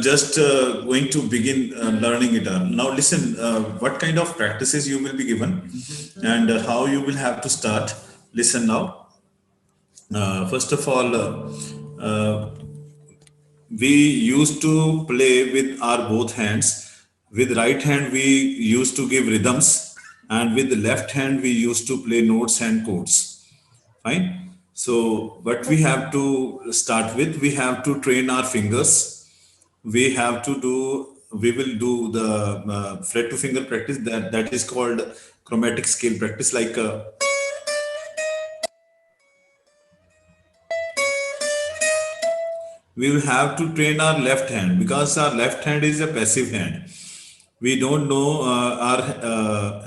just going to begin learning guitar. Now listen, what kind of practices you will be given and how you will have to start. Listen now. First of all, we used to play with our both hands. With right hand, we used to give rhythms, and with the left hand, we used to play notes and chords. Fine. So, what we have to start with, we have to train our fingers. We will do the fret to finger practice that is called chromatic scale practice. Like we will have to train our left hand because our left hand is a passive hand. We don't know our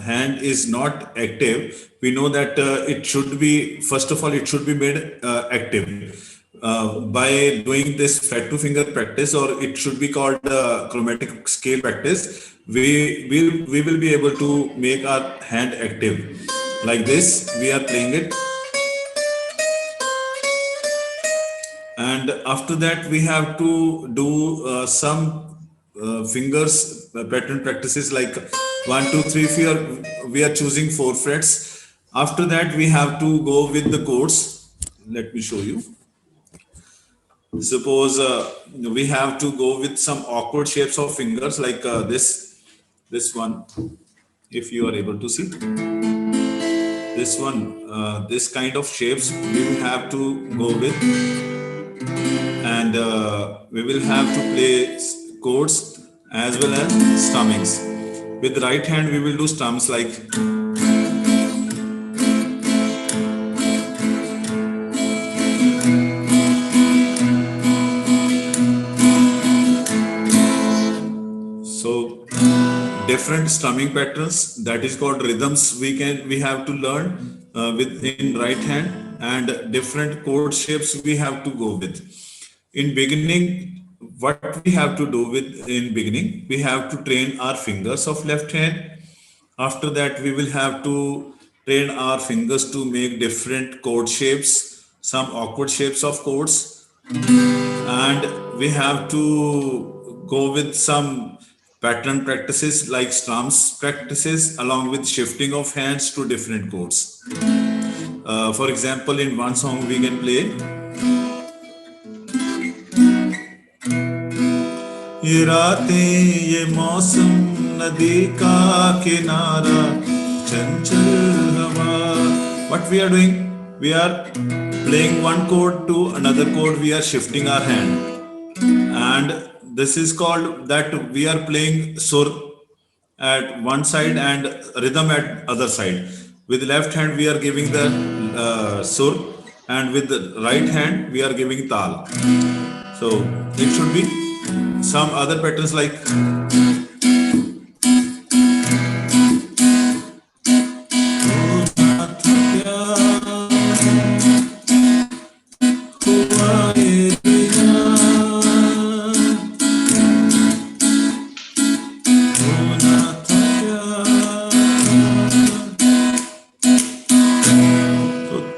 hand is not active. We know that it should be, first of all, it should be made active by doing this fret to finger practice, or it should be called chromatic scale practice. We will be able to make our hand active. Like this, we are playing it. And after that, we have to do some fingers pattern practices like 1, 2, 3. We are choosing 4 frets. After that, we have to go with the chords. Let me show you. Suppose we have to go with some awkward shapes of fingers like this one. If you are able to see this one, this kind of shapes we will have to go with. And we will have to play chords as well as strummings. With the right hand, we will do strums like so. Different strumming patterns, that is called rhythms. We have to learn with in right hand, and different chord shapes we have to go with. In beginning, what we have to do with in beginning, we have to train our fingers of left hand. After that, we will have to train our fingers to make different chord shapes, some awkward shapes of chords, and we have to go with some pattern practices like strums practices along with shifting of hands to different chords. For example, in one song we can play ये रातें ये मौसम नदी का किनारा चंचल हवा. What we are doing? We are playing one chord to another chord. We are shifting our hand, and this is called that we are playing sur at one side and rhythm at other side. With left hand we are giving the sur, and with the right hand we are giving tal. So it should be some other patterns like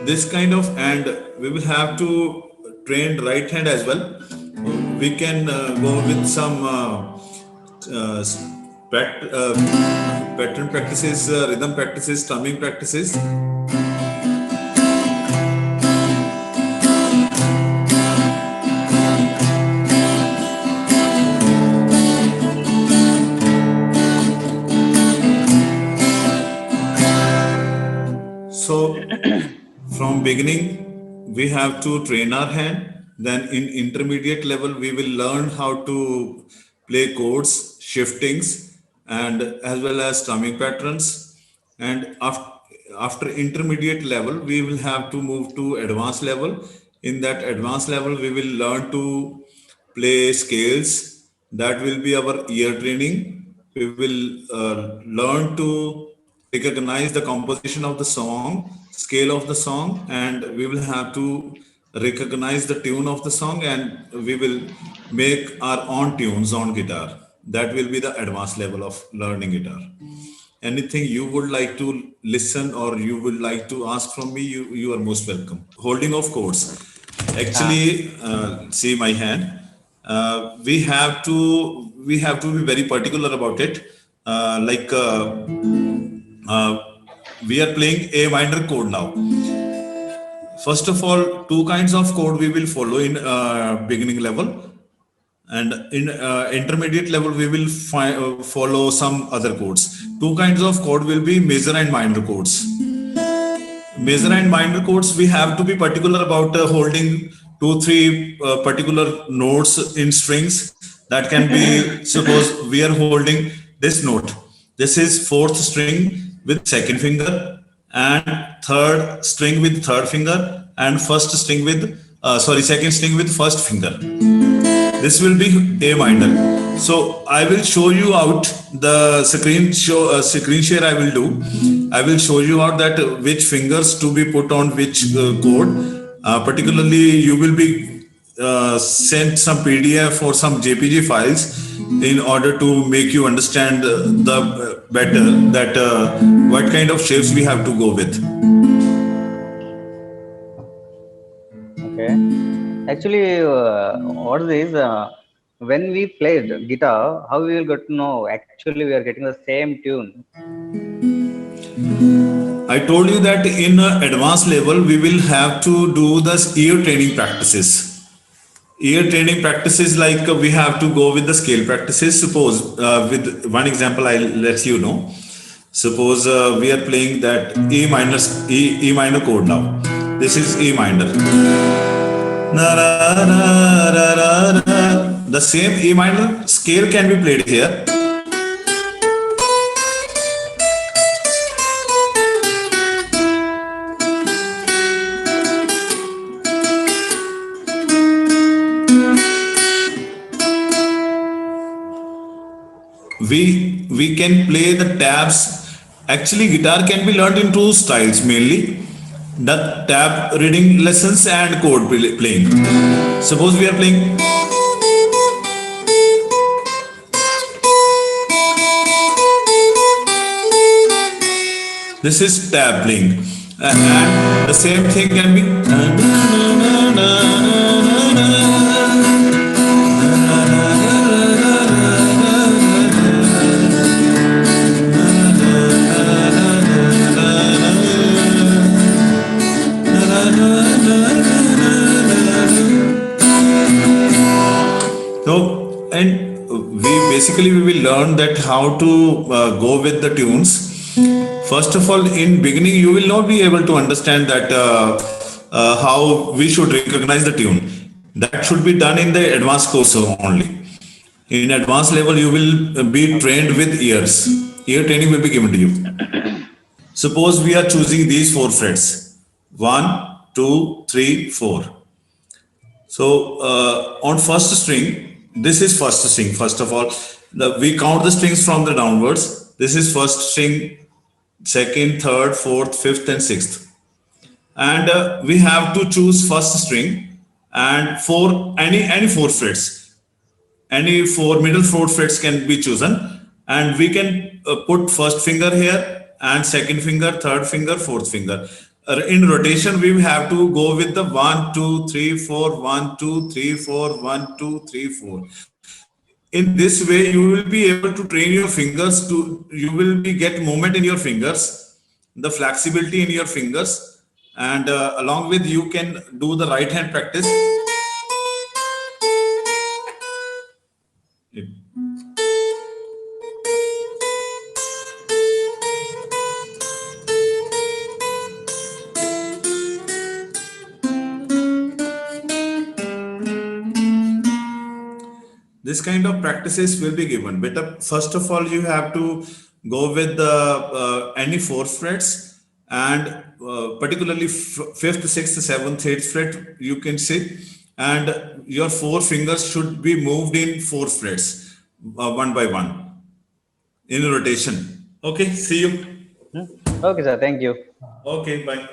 this kind of, and we will have to train right hand as well. We can go with some pattern practices, rhythm practices, strumming practices. So from beginning, we have to train our hand. Then in intermediate level, we will learn how to play chords, shiftings, and as well as strumming patterns. And after intermediate level, we will have to move to advanced level. In that advanced level, we will learn to play scales. That will be our ear training. We will learn to recognize the composition of the song, scale of the song, and we will have to recognize the tune of the song, and we will make our own tunes on guitar. That will be the advanced level of learning guitar. Anything you would like to listen or you would like to ask from me, you are most welcome. Holding of chords. Actually, see my hand. we have to be very particular about it. We are playing A minor chord now. First of all, two kinds of chord we will follow in beginning level, and in intermediate level we will follow some other chords. Two kinds of chord will be major and minor chords. Major and minor chords, we have to be particular about holding two, three particular notes in strings. That can be, suppose we are holding this note. This is fourth string with second finger, and third string with third finger, and first string with, second string with first finger. This will be A minor. So I will show you out the screen share I will do. I will show you out that which fingers to be put on which chord. Particularly, you will be sent some PDF or some JPG files in order to make you understand the better that what kind of shapes we have to go with. Okay. Actually, what is when we played guitar, how we will get to know actually we are getting the same tune? I told you that in advanced level we will have to do the ear training practices. Ear training practices, like we have to go with the scale practices. Suppose with one example I'll let you know. Suppose we are playing that E minor chord now. This is E minor. The same E minor scale can be played here. We can play the tabs. Actually, guitar can be learned in two styles mainly: the tab reading lessons and chord playing. Suppose we are playing. This is tab playing, and the same thing can be. So, and we will learn that how to go with the tunes. First of all, in beginning, you will not be able to understand that how we should recognize the tune. That should be done in the advanced course only. In advanced level, you will be trained with ears. Ear training will be given to you. Suppose we are choosing these four frets: 1, 2, 3, 4. So on first string, this is first string. First of all, we count the strings from the downwards. This is first string, second, third, fourth, fifth, and sixth. And we have to choose first string and any four frets. Any four middle four frets can be chosen, and we can put first finger here and second finger, third finger, fourth finger. In rotation, we have to go with the 1, 2, 3, 4, 1, 2, 3, 4, 1, 2, 3, 4. In this way, you will be able to train your fingers you will get movement in your fingers, the flexibility in your fingers, and along with you can do the right hand practice. This kind of practices will be given, but first of all, you have to go with the any four frets, and particularly fifth, sixth, seventh, eighth fret, you can say, and your four fingers should be moved in four frets, one by one, in rotation. Okay, see you. Okay, sir. Thank you. Okay, bye.